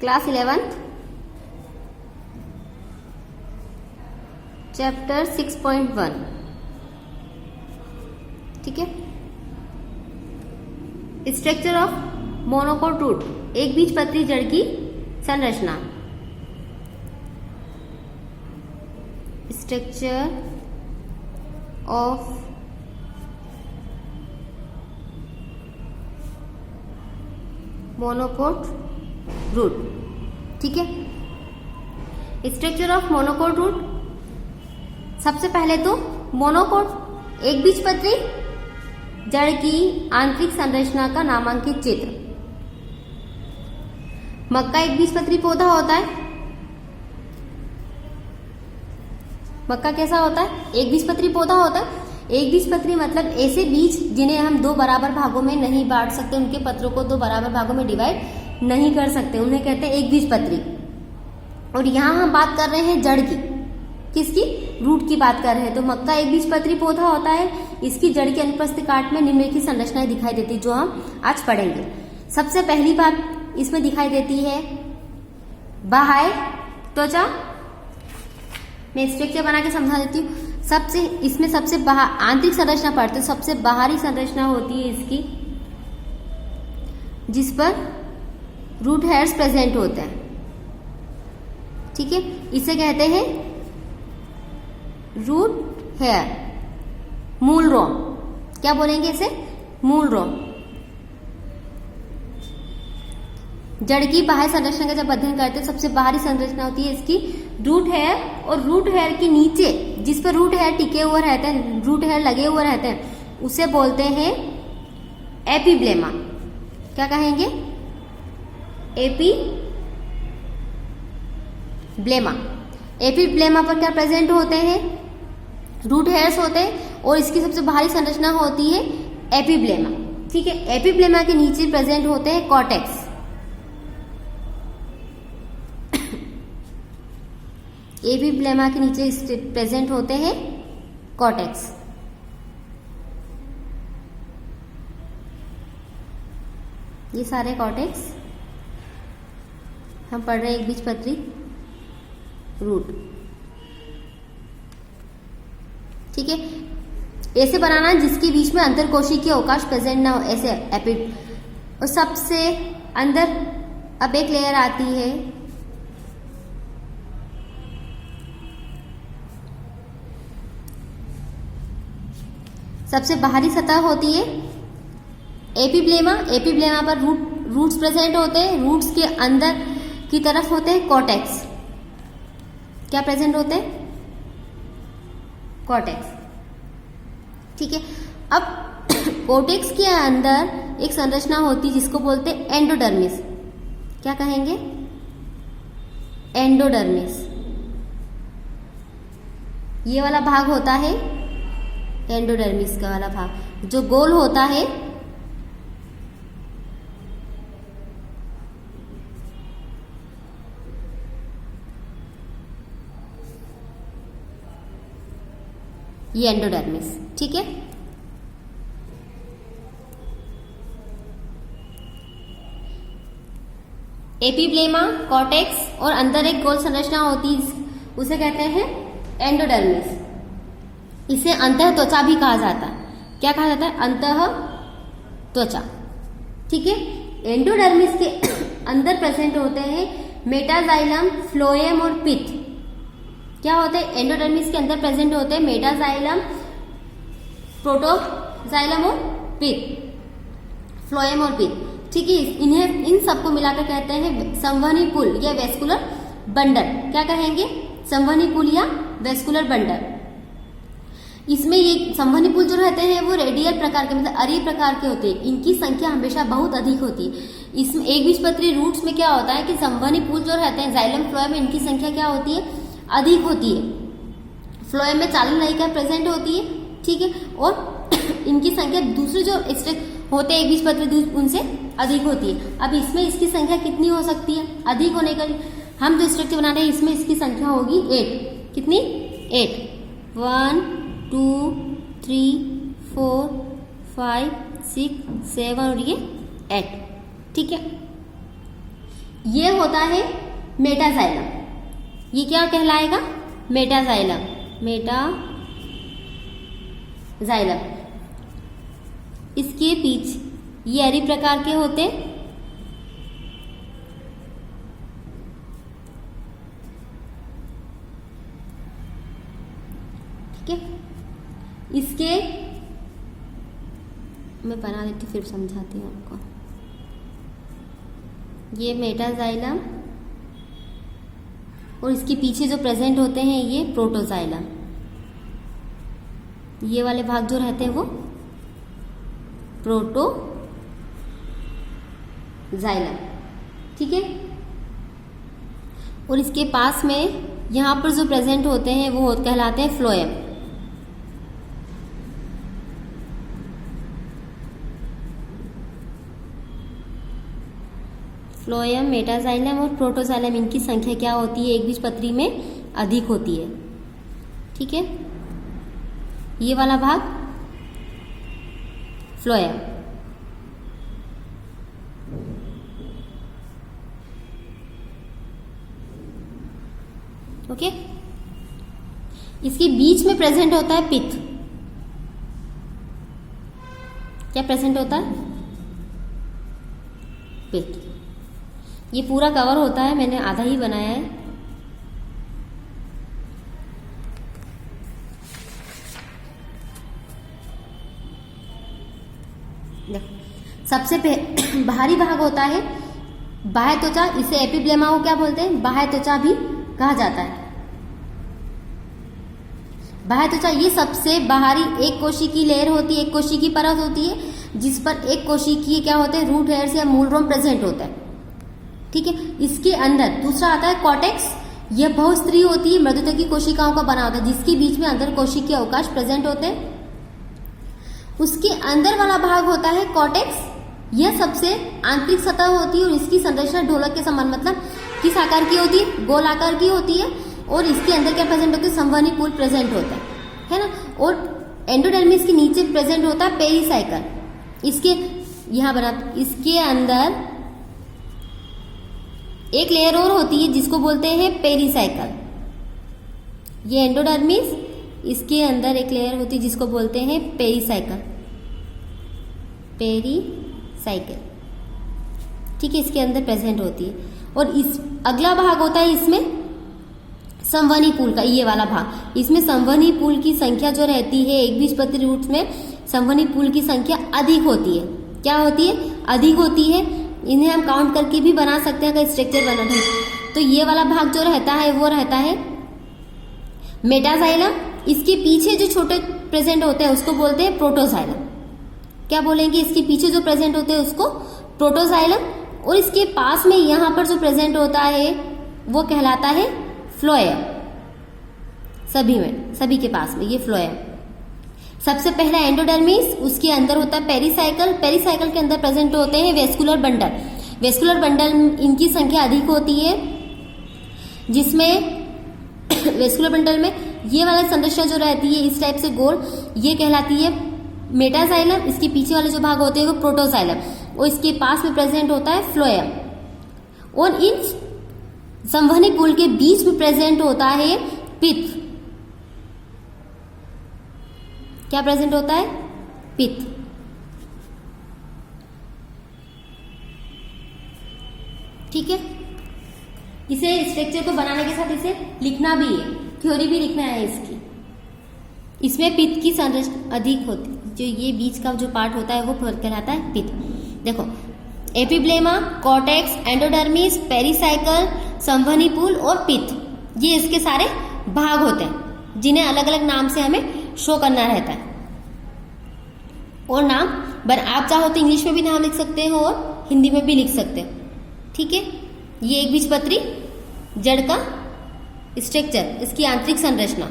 Class 11th chapter 6.1। ठीक है, structure of monocot root, एक बीजपत्री जड़ की संरचना। Structure of monocot root. ठीक है, स्ट्रक्चर ऑफ मोनोकोट रूट, सबसे पहले तो मोनोकोट एक बीजपत्री जड़ की आंतरिक संरचना का नामांकित चित्र। मक्का एक बीजपत्री पौधा होता है। मक्का कैसा होता है? एक बीजपत्री पौधा होता है। एक बीजपत्री मतलब ऐसे बीज जिन्हें हम दो बराबर भागों में नहीं बांट सकते, उनके पत्रों को दो बराबर भागों में डिवाइड नहीं कर सकते, उन्हें कहते हैं एक बीजपत्री। और यहां हम बात कर रहे हैं जड़ की, किसकी? रूट की बात कर रहे हैं। तो मक्का एक बीजपत्री पौधा होता है। इसकी जड़ के अनुप्रस्थ काट में निम्नलिखित संरचनाएं दिखाई देती, जो हम आज पढ़ेंगे। सबसे पहली बात इसमें दिखाई देती है बाह्य त्वचा। मैं स्ट्रक्चर बना के समझा देती हूँ। इसमें सबसे आंतरिक संरचना पढ़ते, सबसे बाहरी संरचना होती है इसकी, जिस पर रूट हेयर्स प्रेजेंट होते हैं। ठीक है, इसे कहते हैं रूट हेयर, मूल रोम। क्या बोलेंगे इसे? मूल रोम। जड़ की बाह्य संरचना का जब अध्ययन करते हैं, सबसे बाहरी संरचना होती है इसकी रूट हेयर, और रूट हेयर के नीचे जिस पर रूट हेयर टिके हुए रहते हैं, रूट हेयर लगे हुए रहते हैं, उसे बोलते हैं एपिब्लेमा। क्या कहेंगे? एपिब्लेमा। एपिब्लेमा पर क्या प्रेजेंट होते हैं? रूट हेयर्स होते हैं, और इसकी सबसे बाहरी संरचना होती है एपिब्लेमा। ठीक है, एपिब्लेमा के नीचे प्रेजेंट होते हैं कॉर्टेक्स। एपिब्लेमा के नीचे प्रेजेंट होते हैं कॉर्टेक्स। ये सारे कॉर्टेक्स हम पढ़ रहे हैं एक बीजपत्री रूट। ठीक है, ऐसे बनाना जिसके बीच में अंतरकोशिकीय अवकाश प्रेजेंट ना हो, ऐसे और सबसे अंदर अब एक लेयर आती है सबसे बाहरी सतह होती है एपिब्लेमा। एपिब्लेमा पर रूट्स प्रेजेंट होते हैं। रूट्स के अंदर की तरफ होते हैं कॉर्टेक्स। क्या प्रेजेंट होते हैं? कॉर्टेक्स। ठीक है, अब कॉर्टेक्स के अंदर एक संरचना होती है जिसको बोलते हैं एंडोडर्मिस। क्या कहेंगे? एंडोडर्मिस। ये वाला भाग होता है एंडोडर्मिस का वाला भाग, जो गोल होता है। ये एंडोडर्मिस। ठीक है, एपिब्लेमा, कॉर्टेक्स और अंदर एक गोल संरचना होती है, उसे कहते हैं एंडोडर्मिस। इसे अंतः त्वचा भी कहा जाता है। क्या कहा जाता है? अंतः त्वचा। ठीक है, एंडोडर्मिस के अंदर प्रेजेंट होते हैं मेटाजाइलम, फ्लोएम और पिथ। क्या होते हैं? एंडोडर्मिस के अंदर प्रेजेंट होते हैं मेटाजाइलम, प्रोटोजाइलम और पिथ, फ्लोएम और पिथ। ठीक है, इन सबको मिलाकर कहते हैं संवहनी पुल या वेस्कुलर बंडल। क्या कहेंगे? संवहनी पुल या वेस्कुलर बंडल। इसमें ये संवहनी पुल जो रहते हैं वो रेडियल प्रकार के, मतलब अरीय प्रकार के होते हैं। इनकी संख्या हमेशा बहुत अधिक होती है। इसमें एक बीजपत्री रूट्स में क्या होता है कि संवहनी पुल जो रहते हैं जाइलम, फ्लोएम, इनकी संख्या क्या होती है? अधिक होती है। फ्लोएम में चालन नलिका प्रेजेंट होती है। ठीक है, और इनकी संख्या दूसरे जो होते हैं एक बीजपत्री उनसे अधिक होती है। अब इसमें इसकी संख्या कितनी हो सकती है? अधिक होने का हम जो स्ट्रक्चर बना रहे हैं इसमें इसकी संख्या होगी 8। कितनी? 8। 1 2 3 4 5 6 7 और ये 8। ठीक है, ये होता है मेटाजाइलम। ये क्या कहलाएगा? मेटाजाइलम। मेटाजाइलम। इसके पीछे ये अरी प्रकार के होते हैं। ठीक है, इसके मैं बना देती फिर समझाती हूँ आपको। ये मेटाजाइलम और इसके पीछे जो प्रेजेंट होते हैं ये प्रोटोजाइलम। ये वाले भाग जो रहते हैं वो प्रोटोजाइलम। ठीक है, और इसके पास में यहां पर जो प्रेजेंट होते हैं वो कहलाते हैं फ्लोएम। फ्लोएम, मेटाजाइलम और प्रोटोजाइलम, इनकी संख्या क्या होती है? एकबीजपत्री में अधिक होती है। ठीक है, ये वाला भाग फ्लोएम। ओके, इसके बीच में प्रेजेंट होता है पित्त। क्या प्रेजेंट होता है? पित्त। ये पूरा कवर होता है, मैंने आधा ही बनाया है। सबसे बाहरी भाग होता है बाह्य त्वचा। इसे एपिब्लेमा को क्या बोलते हैं? बाह्य त्वचा भी कहा जाता है। बाह्य त्वचा ये सबसे बाहरी एक कोशी की लेयर होती है, एक कोशी की परत होती है, जिस पर एक कोशी की क्या होते हैं? रूट हेयर्स या मूल रोम प्रेजेंट होता है। ठीक है, इसके अंदर दूसरा आता है कॉर्टेक्स। यह बहुस्त्री होती है, मृदुतकी कोशिकाओं का बना होता है, जिसके बीच में अंदर कोशिकीय अवकाश प्रेजेंट होते हैं। उसके अंदर वाला भाग होता है कॉर्टेक्स। यह सबसे आंतरिक सतह होती है और इसकी संरचना ढोलक के समान, मतलब किस आकार की होती है? गोल आकार की होती है। और इसके अंदर क्या प्रेजेंट होती है? संवहनी पुल प्रेजेंट होता है ना। और एंडोडर्मिस के नीचे प्रेजेंट होता है पेरिसाइकल। इसके यहां बना, इसके अंदर एक लेयर और होती है जिसको बोलते हैं पेरिसाइकल। ये एंडोडर्मिस, इसके अंदर एक लेयर होती है जिसको बोलते हैं पेरिसाइकल। पेरिसाइकल, ठीक है, इसके अंदर प्रेजेंट होती है। और इस अगला भाग होता है इसमें संवहनी पुल का, ये वाला भाग। इसमें संवहनी पुल की संख्या जो रहती है एकबीजपत्री रूट्स में संवहनी पुल की संख्या अधिक होती है। क्या होती है? अधिक होती है। इन्हें हम काउंट करके भी बना सकते हैं अगर स्ट्रक्चर बना है। तो ये वाला भाग जो रहता है वो रहता है मेटाजाइलम। इसके पीछे जो छोटे प्रेजेंट होते हैं उसको बोलते हैं प्रोटोजाइलम। क्या बोलेंगे? इसके पीछे जो प्रेजेंट होते हैं उसको प्रोटोजाइलम। और इसके पास में यहां पर जो प्रेजेंट होता है वो कहलाता है फ्लोएम। सभी में, सभी के पास में ये फ्लोएम। सबसे पहला एंडोडर्मिस, उसके अंदर होता है पेरिसाइकल। पेरिसाइकल के अंदर प्रेजेंट होते हैं वेस्कुलर बंडल। वेस्कुलर बंडल, इनकी संख्या अधिक होती है, जिसमें वेस्कुलर बंडल में ये वाला संरचना जो रहती है इस टाइप से गोल, ये कहलाती है मेटाजाइलम। इसके पीछे वाले जो भाग होते हैं वो प्रोटोजाइलम। और इसके पास में प्रेजेंट होता है फ्लोएम। और इन संवहनी पुल के बीच में प्रेजेंट होता है पित्त। क्या प्रेजेंट होता है? पित्त। ठीक है, इसे स्ट्रक्चर को बनाने के साथ इसे लिखना भी है, थ्योरी भी लिखना है इसकी। इसमें पित्त की संरचना अधिक होती है, जो ये बीच का जो पार्ट होता है वो कहलाता है पित्त। देखो, एपिब्लेमा, कॉर्टेक्स, एंडोडर्मिस, पेरिसाइकल, संवहनी पुल और पित्त, ये इसके सारे भाग होते हैं जिन्हें अलग अलग नाम से हमें शो करना रहता है। और नाम आप चाहो तो इंग्लिश में भी नाम लिख सकते हो और हिंदी में भी लिख सकते हो। ठीक है, ये एकबीजपत्री जड़ का स्ट्रक्चर, इसकी आंतरिक संरचना।